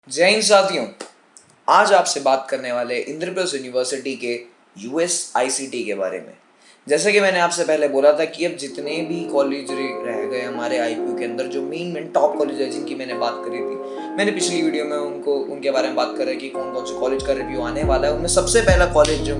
जय हिंद साथियों। आज आपसे बात करने वाले इंद्रप्रस्थ यूनिवर्सिटी के यूएस आईसीटी के बारे में। जैसे कि मैंने आपसे पहले बोला था कि अब जितने भी कॉलेज रह गए हमारे आईपीयू के अंदर, जो मेन टॉप कॉलेज है जिनकी मैंने बात करी थी, मैंने पिछली वीडियो में उनके बारे में बात कर रही कि कौन कौन से कॉलेज का रिव्यू आने वाला है। उनमें सबसे पहला कॉलेज जो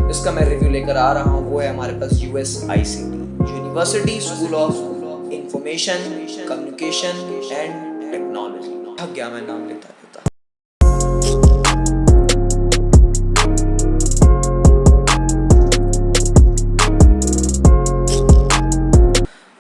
इसका मैं रिव्यू लेकर आ रहा हूँ वो है हमारे पास US ICT, university school of information communication and technology. थक गया मैं नाम लेता लेता।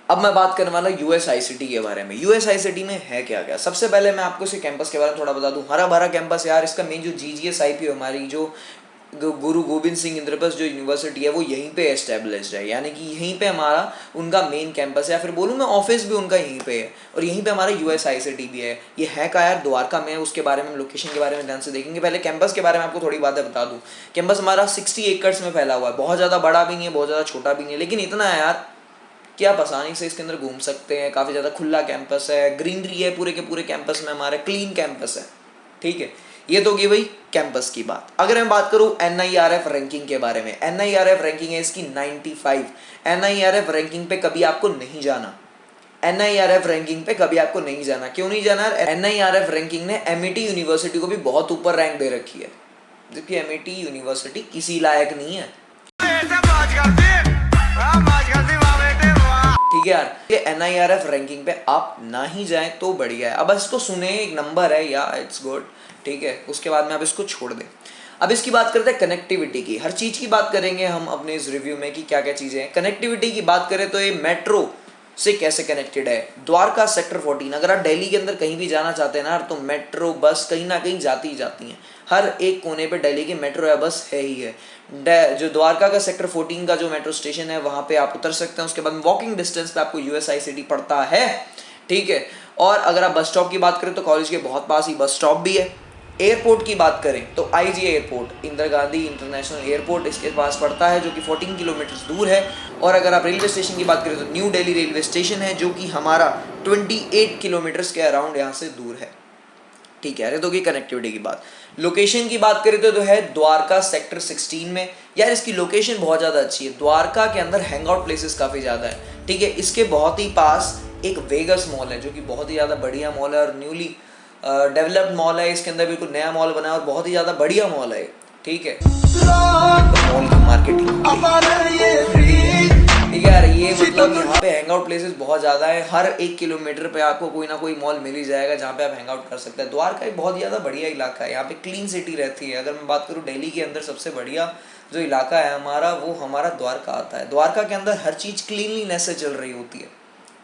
अब मैं बात करने वाला यूएस आईसीटी के बारे में। यूएस आईसीटी में है क्या क्या। सबसे पहले मैं आपको इसके कैंपस के बारे में थोड़ा बता दूं। हरा भरा कैंपस यार। इसका मेन जो जीजीएस आईपीयू हमारी जो गुरु गोविंद सिंह इंद्रप्रस्थ जो यूनिवर्सिटी है वो यहीं पे एस्टेब्लिश्ड है, यानी कि यहीं पे हमारा उनका मेन कैंपस है, या फिर बोलूँ मैं ऑफिस भी उनका यहीं पे है, और यहीं पे हमारा यूएस आईसीटी भी है। ये है का यार द्वारका में। उसके बारे में, लोकेशन के बारे में ध्यान से देखेंगे। पहले कैंपस के बारे में आपको थोड़ी बातें बता दूं। कैंपस हमारा 60 एकड़ में फैला हुआ है। बहुत ज़्यादा बड़ा भी नहीं है, बहुत ज़्यादा छोटा भी नहीं है, लेकिन इतना है यार कि आप आसानी से इसके अंदर घूम सकते हैं। काफ़ी ज़्यादा खुला कैंपस है, ग्रीनरी है पूरे के पूरे कैंपस में, हमारा क्लीन कैंपस है। ठीक है, ये तो होगी भाई कैंपस की बात। अगर मैं बात करूं एनआईआरएफ रैंकिंग के बारे में, एनआईआरएफ रैंकिंग है इसकी 95। एनआईआरएफ रैंकिंग पे कभी आपको नहीं जाना। एनआईआरएफ रैंकिंग पे कभी आपको नहीं जाना। क्यों नहीं जाना? एनआईआरएफ रैंकिंग ने एमईटी यूनिवर्सिटी को भी बहुत ऊपर रैंक दे रखी है, जबकि एमईटी यूनिवर्सिटी किसी लायक नहीं है। ठीक है यार, ये एनआईआरएफ रैंकिंग पे आप ना ही जाएं तो बढ़िया है। अब इसको सुने, एक नंबर है या इट्स गुड, ठीक है। उसके बाद में आप इसको छोड़ दें। अब इसकी बात करते हैं कनेक्टिविटी की। हर चीज़ की बात करेंगे हम अपने इस रिव्यू में कि क्या क्या चीज़ें हैं। कनेक्टिविटी की बात करें तो ये मेट्रो से कैसे कनेक्टेड है। द्वारका सेक्टर 14, अगर आप दिल्ली के अंदर कहीं भी जाना चाहते हैं ना तो मेट्रो बस कहीं ना कहीं जाती ही जाती हैं। हर एक कोने पे दिल्ली की मेट्रो या बस है ही है। जो द्वारका का सेक्टर 14 का जो मेट्रो स्टेशन है वहाँ पे आप उतर सकते हैं। उसके बाद वॉकिंग डिस्टेंस पे आपको यूएसआईसीटी पड़ता है, ठीक है। और अगर आप बस स्टॉप की बात करें तो कॉलेज के बहुत पास ही बस स्टॉप भी है। एयरपोर्ट की बात करें तो IG airport, Indira Gandhi international airport इसके पास पड़ता है, जो कि 14 किलोमीटर दूर है। और अगर आप रेलवे स्टेशन की बात करें तो न्यू दिल्ली रेलवे स्टेशन है, जो कि हमारा 28 किलोमीटर्स के अराउंड यहाँ से दूर है। ठीक है, तो की कनेक्टिविटी की बात। लोकेशन की बात करें तो है द्वारका सेक्टर 16 में। यार इसकी लोकेशन बहुत ज़्यादा अच्छी है। द्वारका के अंदर हैंग आउट प्लेसेस काफ़ी ज़्यादा है, ठीक है। इसके बहुत ही पास एक वेगस मॉल है, जो कि बहुत ही ज़्यादा बढ़िया मॉल है और न्यूली डेवलप्ड मॉल है। इसके अंदर बिल्कुल नया मॉल बना है और बहुत ही ज़्यादा बढ़िया मॉल है, ठीक है। मॉल की मार्केटिंग, ठीक है यार। ये मतलब यहाँ पे हैंग आउट प्लेसेस बहुत ज़्यादा है। हर 1 किलोमीटर पे आपको कोई ना कोई मॉल मिल ही जाएगा जहाँ पे आप हैंग आउट कर सकते हैं। द्वारका एक बहुत ज़्यादा बढ़िया इलाका है। यहाँ पे क्लीन सिटी रहती है। अगर मैं बात करूँ दिल्ली के अंदर सबसे बढ़िया जो इलाका है हमारा, वो हमारा द्वारका आता है। द्वारका के अंदर हर चीज़ क्लीनलीनेस से चल रही होती है,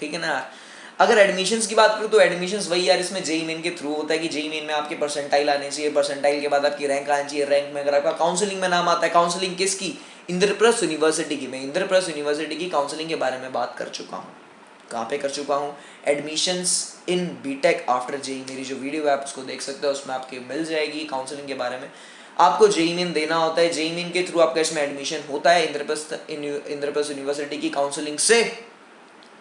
ठीक है ना यार। अगर एडमिशन्स की बात करूँ तो एडमिशन्स वही यार, इसमें जेईई मेन के थ्रू होता है कि जेईई मेन में आपके परसेंटाइल आने चाहिए। परसेंटाइल के बाद आपकी रैंक आनी चाहिए। रैंक में अगर आपका काउंसलिंग में नाम आता है, काउंसलिंग किसकी? इंद्रप्रस्थ यूनिवर्सिटी की। मैं इंद्रप्रस्थ यूनिवर्सिटी की काउंसलिंग के बारे में बात कर चुका हूँ। कहाँ पे कर चुका हूँ? एडमिशन्स इन बीटेक आफ्टर जेईई, मेरी जो वीडियो है आप उसको देख सकते हो, उसमें आपके मिल जाएगी काउंसलिंग के बारे में। आपको जेईई मेन देना होता है, जेईई मेन के थ्रू आपका इसमें एडमिशन होता है इंद्रप्रस्थ यूनिवर्सिटी की काउंसलिंग से,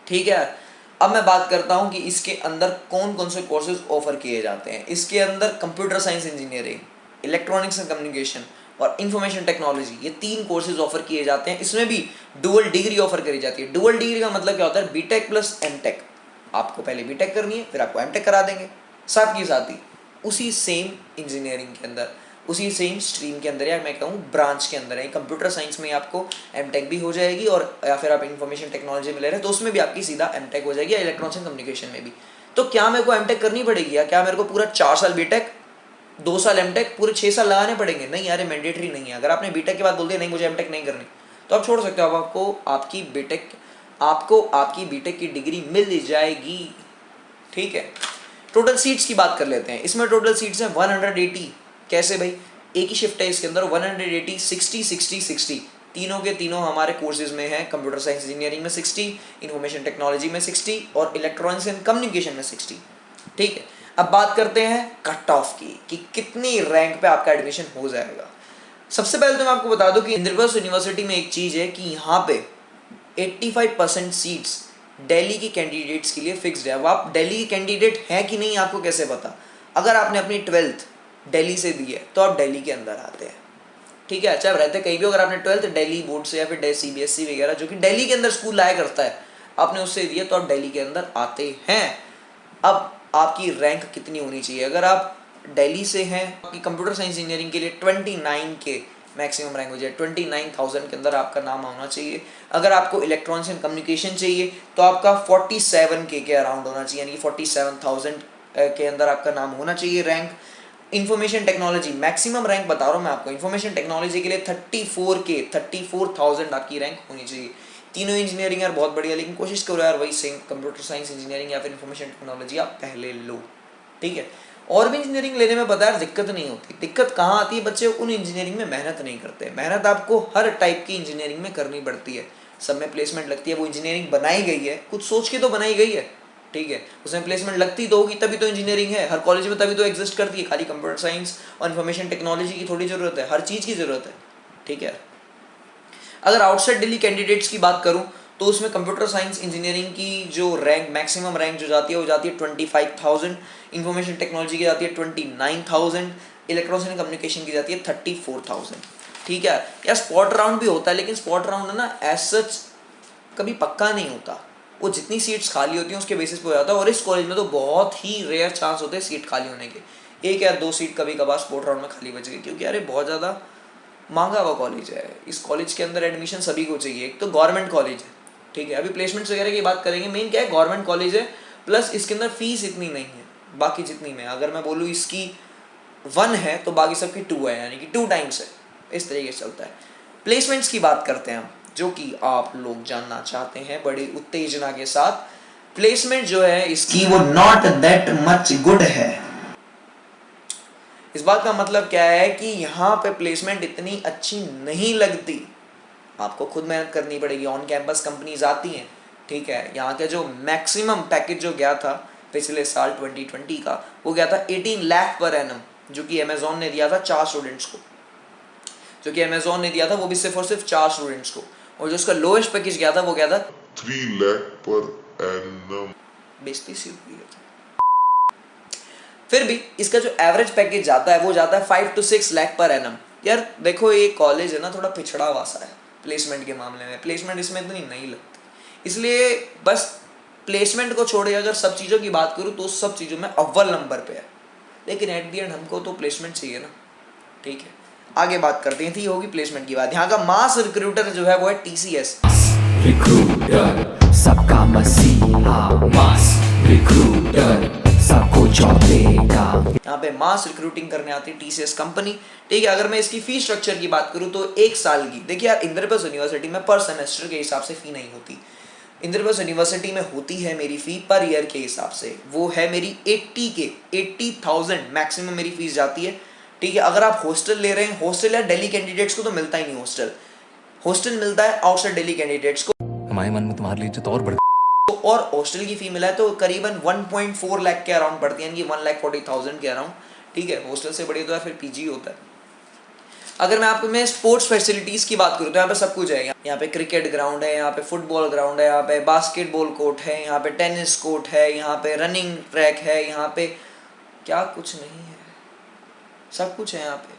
ठीक है। अब मैं बात करता हूं कि इसके अंदर कौन कौन से कोर्सेज ऑफर किए जाते हैं। इसके अंदर computer science engineering, electronics and communication और इंफॉर्मेशन टेक्नोलॉजी, ये 3 कोर्सेज ऑफर किए जाते हैं। इसमें भी डुअल डिग्री ऑफर करी जाती है। डुअल डिग्री का मतलब क्या होता है? BTech plus MTech. आपको पहले बीटेक करनी है, फिर आपको एमटेक करा देंगे साथ ही साथ ही उसी सेम इंजीनियरिंग के अंदर, उसी सेम स्ट्रीम के अंदर, या मैं कहूँ ब्रांच के अंदर है। कंप्यूटर साइंस में आपको एमटेक भी हो जाएगी, और या फिर आप इंफॉर्मेशन टेक्नोलॉजी में ले रहे हैं तो उसमें भी आपकी सीधा एमटेक हो जाएगी, या इलेक्ट्रॉनिक्स एंड कम्युनिकेशन में भी। तो क्या मेरे को एमटेक करनी पड़ेगी, या क्या मेरे को पूरा 4 साल बीटेक 2 साल एमटेक पूरे 6 साल लगाने पड़ेंगे? नहीं यार, मैंडेटरी नहीं है। अगर आपने बीटेक के बाद बोल दिया नहीं मुझे एमटेक नहीं करनी, तो आप छोड़ सकते हो। आपको आपकी बीटेक की डिग्री मिल जाएगी, ठीक है। टोटल सीट्स की बात कर लेते हैं। इसमें टोटल सीट्स हैं 180। कैसे भाई? एक ही शिफ्ट है इसके अंदर, 180 60 60 60, तीनों के तीनों हमारे कोर्सेज में है। कंप्यूटर साइंस इंजीनियरिंग में 60, इंफॉर्मेशन टेक्नोलॉजी में 60 और इलेक्ट्रॉनिक्स एंड कम्युनिकेशन में 60, ठीक है। अब बात करते हैं कट ऑफ की कि कितनी रैंक पे आपका एडमिशन हो जाएगा। सबसे पहले तो मैं आपको बता दूं कि इंद्रप्रस्थ यूनिवर्सिटी में एक चीज़ है कि यहाँ पे 85% सीट्स दिल्ली के कैंडिडेट्स के लिए फिक्स्ड है। अब आप दिल्ली के कैंडिडेट हैं कि नहीं आपको कैसे पता? अगर आपने अपनी 12th दिल्ली से दी है तो आप दिल्ली के अंदर आते हैं, ठीक है। अच्छा, आप रहते कहीं भी, अगर आपने 12th दिल्ली बोर्ड से या फिर CBSE वगैरह जो कि दिल्ली के अंदर स्कूल लाया करता है, आपने उससे दिया तो आप दिल्ली के अंदर आते हैं। अब आपकी रैंक कितनी होनी चाहिए? अगर आप दिल्ली से हैं, आपकी कंप्यूटर साइंस इंजीनियरिंग के लिए 29 के मैक्सिमम रैंक हो जाए, 29,000 के अंदर आपका नाम होना चाहिए। अगर आपको इलेक्ट्रॉनिक्स एंड कम्युनिकेशन चाहिए तो आपका 47 के अराउंड होना चाहिए, यानी कि 47,000 के अंदर आपका नाम होना चाहिए rank. Information technology maximum rank बता रहा हूँ मैं आपको, इंफॉर्मेशन टेक्नोलॉजी के लिए 34,000 आपकी रैंक होनी चाहिए। तीनों इंजीनियरिंग यार बहुत बढ़िया, लेकिन कोशिश करो यार वही सेम कंप्यूटर साइंस इंजीनियरिंग या फिर इंफॉर्मेशन टेक्नोलॉजी आप पहले लो, ठीक है। और भी इंजीनियरिंग लेने में पता है दिक्कत नहीं होती। दिक्कत कहाँ आती है? बच्चे उन इंजीनियरिंग में मेहनत नहीं करते। मेहनत आपको हर टाइप की इंजीनियरिंग में करनी पड़ती है, सब में प्लेसमेंट लगती है। वो इंजीनियरिंग बनाई गई है, कुछ सोच के तो बनाई गई है, ठीक है। उसमें प्लेसमेंट लगती तो होगी, तभी तो इंजीनियरिंग है हर कॉलेज में, तभी तो एग्जिस्ट करती है। खाली कंप्यूटर साइंस और इन्फॉर्मेशन टेक्नोलॉजी की थोड़ी ज़रूरत है, हर चीज़ की ज़रूरत है, ठीक है। अगर आउटसाइड दिल्ली कैंडिडेट्स की बात करूं तो उसमें कंप्यूटर साइंस इंजीनियरिंग की जो रैंक मैक्सिमम रैंक जो जाती है वो जाती है 25,000, इंफॉर्मेशन टेक्नोलॉजी की जाती है 29,000, इलेक्ट्रॉनिक्स एंड कम्युनिकेशन की जाती है 34,000, ठीक है। या स्पॉट राउंड भी होता है, लेकिन स्पॉट राउंड है ना एज सच कभी पक्का नहीं होता, वो जितनी सीट्स खाली होती हैं उसके बेसिस पे हो जाता है। और इस कॉलेज में तो बहुत ही रेयर चांस होते हैं सीट खाली होने के, 1 या 2 सीट कभी कभार स्पॉट राउंड में खाली बच गई, क्योंकि अरे बहुत ज़्यादा मांगा हुआ कॉलेज है। इस कॉलेज के अंदर एडमिशन सभी को चाहिए, एक तो गवर्नमेंट कॉलेज है, ठीक है। अभी प्लेसमेंट्स वगैरह की बात करेंगे, मेन क्या है गवर्नमेंट कॉलेज है, प्लस इसके अंदर फीस इतनी नहीं है बाकी जितनी में। अगर मैं बोलूँ इसकी 1 है तो बाकी सबकी 2 है, यानी कि 2 टाइम्स है, इस तरीके से चलता है। प्लेसमेंट्स की बात करते हैं हम, जो कि आप लोग जानना चाहते हैं बड़ी उत्तेजना के साथ। प्लेसमेंट जो है इसकी वो नॉट दैट मच गुड है। इस बात का मतलब क्या है कि यहाँ पे प्लेसमेंट इतनी अच्छी नहीं लगती, आपको खुद मेहनत करनी पड़ेगी। ऑन कैंपस कंपनीज आती हैं, ठीक है। यहाँ के जो मैक्सिमम पैकेज जो गया था पिछले साल 2020 का, वो गया था 18 लाख पर एनम, जो कि अमेजोन ने दिया था 4 स्टूडेंट्स को, जो कि अमेजोन ने दिया था वो भी सिर्फ और सिर्फ 4 स्टूडेंट्स को। और जो उसका लोएस्ट पैकेज गया था वो गया था 3 लाख पर एनम, बेइज्जती सी हुई है। फिर भी इसका जो एवरेज पैकेज जाता है वो जाता है 5 to 6 लाख पर एनम। यार देखो ये कॉलेज है ना थोड़ा पिछड़ा वासा है प्लेसमेंट के मामले में, प्लेसमेंट इसमें इतनी नहीं लगती, इसलिए बस प्लेसमेंट को छोड़े अगर सब चीज़ों की बात करूँ तो सब चीज़ों में अव्वल नंबर पे है। लेकिन एट दी एंड हमको तो प्लेसमेंट चाहिए ना, ठीक है। आगे बात करते हैं, थी होगी प्लेसमेंट की बात। यहाँ का मास रिक्रूटर जो है वो है TCS। रिक्रूटर सबका मसीहा, मास रिक्रूटर सबको जॉब देगा। यहाँ पे मास रिक्रूटिंग करने आती है TCS कंपनी, ठीक है। अगर मैं इसकी फी स्ट्रक्चर की बात करूँ तो 1 साल की, देखिए यार इंद्रप्रस्थ यूनिवर्सिटी में पर सेमेस्टर के हिसाब से फी नहीं होती, इंद्रप्रस्थ यूनिवर्सिटी में होती है मेरी फी पर ईयर के हिसाब से, वो है मेरी 80,000 मैक्सिमम मेरी फीस जाती है, ठीक है। अगर आप हॉस्टल ले रहे हैं, हॉस्टल यार दिल्ली कैंडिडेट्स को तो मिलता ही नहीं, हॉस्टल मिलता है आउटसाइड दिल्ली कैंडिडेट्स को। हमारे मन में तुम्हारे लिए जो और बढ़ और हॉस्टल की फी मिला है तो करीबन 1.4 लाख के अराउंड पड़ती है, यानी कि 1,40,000 के अराउंड, ठीक है। हॉस्टल से बढ़िया तो यार फिर PG होता है। अगर मैं आपको मैं स्पोर्ट्स फैसिलिटीज़ की बात करूँ तो यहाँ पे सब कुछ है। यहाँ पे क्रिकेट ग्राउंड है, यहाँ पे फुटबॉल ग्राउंड है, यहाँ पे बास्केटबॉल कोर्ट है, यहाँ पे टेनिस कोर्ट है, यहाँ पे रनिंग ट्रैक है, यहाँ पे क्या कुछ नहीं है, सब कुछ है। यहाँ पे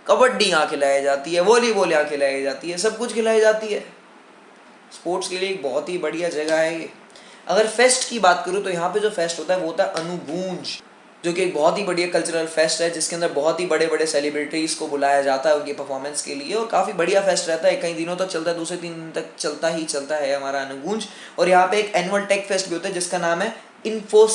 कबड्डी यहाँ खिलाई जाती है, वॉलीबॉल यहाँ खिलाई जाती है, सब कुछ खिलाई जाती है। स्पोर्ट्स के लिए एक बहुत ही बढ़िया जगह है ये। अगर फेस्ट की बात करूँ तो यहाँ पे जो फेस्ट होता है वो होता है अनुगूंज, जो कि एक बहुत ही बढ़िया कल्चरल फेस्ट है, जिसके अंदर बहुत ही बड़े बड़े सेलिब्रिटीज़ को बुलाया जाता है उनकी परफॉर्मेंस के लिए, और काफ़ी बढ़िया फेस्ट रहता है, कई दिनों तक चलता है, 2 से 3 दिन तक चलता ही चलता है हमारा अनुगूंज। और यहाँ पे एक एनुअल टेक फेस्ट भी होता है जिसका नाम है इन्फो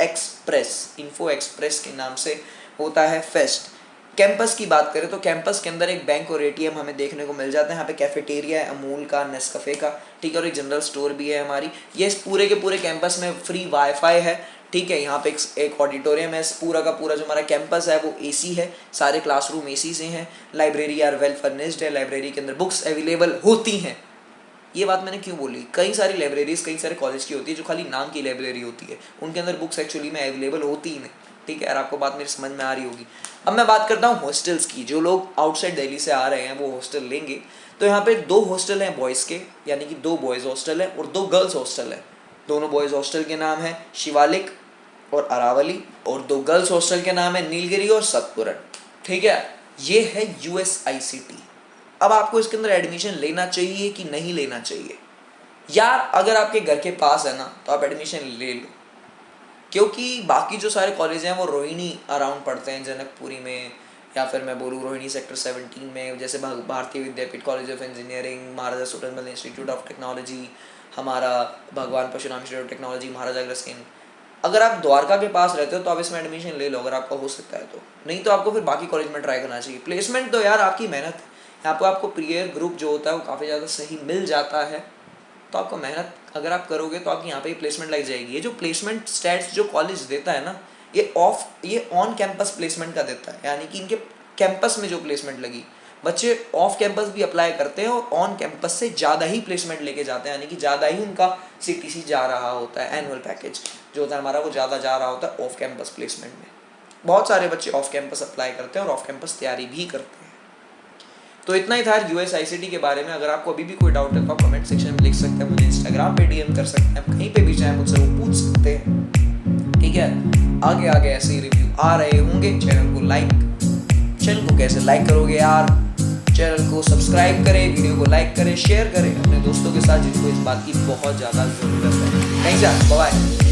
एक्सप्रेस के नाम से होता है फेस्ट। कैंपस की बात करें तो कैंपस के अंदर एक बैंक और ATM हमें देखने को मिल जाता है। यहाँ पे कैफेटेरिया है अमूल का, नेस्कफे का, ठीक है, और एक जनरल स्टोर भी है हमारी। ये इस पूरे के पूरे कैंपस में फ्री वाईफाई है, ठीक है। यहाँ पे एक ऑडिटोरियम है। पूरा का पूरा जो हमारा कैंपस है वो AC है, सारे क्लासरूम AC से हैं। लाइब्रेरी यार वेल फर्निश्ड है, लाइब्रेरी के अंदर बुक्स अवेलेबल होती हैं। ये बात मैंने क्यों बोली, कई सारी लाइब्रेरीज कई सारे कॉलेज की होती है जो खाली नाम की लाइब्रेरी होती है, उनके अंदर बुक्स एक्चुअली में अवेलेबल होती ही नहीं, ठीक है यार। आपको बात मेरी समझ में आ रही होगी। अब मैं बात करता हूँ हॉस्टल्स की। जो लोग आउटसाइड दिल्ली से आ रहे हैं वो हॉस्टल लेंगे, तो यहाँ पे 2 हॉस्टल हैं बॉयज़ के, यानी कि 2 बॉयज़ हॉस्टल है और 2 गर्ल्स हॉस्टल है। दोनों बॉयज़ हॉस्टल के नाम है शिवालिक और अरावली, और 2 गर्ल्स हॉस्टल के नाम है नीलगिरी और सतपुरन। ठीक है, ये है USICT। अब आपको इसके अंदर एडमिशन लेना चाहिए कि नहीं लेना चाहिए? यार अगर आपके घर के पास है ना तो आप एडमिशन ले लो, क्योंकि बाकी जो सारे कॉलेज हैं वो रोहिणी अराउंड पढ़ते हैं, जनकपुरी में, या फिर मैं बोलूँ रोहिणी सेक्टर 17 में, जैसे Bharati Vidyapeeth college of engineering, Maharaja Surendra institute of technology, हमारा Bhagwan Parshuram institute of technology, Maharaja Agrasen. अगर आप द्वारका के पास रहते हो तो आप इसमें एडमिशन ले लो अगर आपका हो सकता है तो, नहीं तो आपको फिर बाकी कॉलेज में ट्राई करना चाहिए। प्लेसमेंट तो यार आपकी मेहनत है, यहाँ पर आपको प्रियर ग्रुप जो होता है वो काफ़ी ज़्यादा सही मिल जाता है, तो आपको मेहनत अगर आप करोगे तो आपकी यहाँ पे ही प्लेसमेंट लग जाएगी। ये जो प्लेसमेंट स्टैट्स जो कॉलेज देता है ना, ये ऑन कैंपस प्लेसमेंट का देता है, यानी कि इनके कैंपस में जो प्लेसमेंट लगी, बच्चे ऑफ कैंपस भी अप्लाई करते हैं और ऑन कैंपस से ज़्यादा ही प्लेसमेंट लेके जाते हैं, यानी कि ज़्यादा ही उनका CTC जा रहा होता है, एनुअल पैकेज जो होता है हमारा वो ज़्यादा जा रहा होता है ऑफ कैंपस प्लेसमेंट में। बहुत सारे बच्चे ऑफ कैंपस अप्लाई करते हैं और ऑफ कैंपस तैयारी भी करते हैं। तो इतना ही था USICT के बारे में। अगर आपको अभी भी कोई डाउट है तो आप कमेंट सेक्शन में लिख सकते हैं, मुझे इंस्टाग्राम पे DM कर सकते हैं, कहीं पे भी चाहे मुझसे वो पूछ सकते हैं। ठीक है, आगे आगे ऐसे ही रिव्यू आ रहे होंगे। चैनल को कैसे लाइक करोगे यार? चैनल को सब्सक्राइब करें, वीडियो को लाइक करें, शेयर करें अपने दोस्तों के साथ जिनको इस बात की बहुत ज़्यादा ज़रूरत है। कहीं जा, बाय।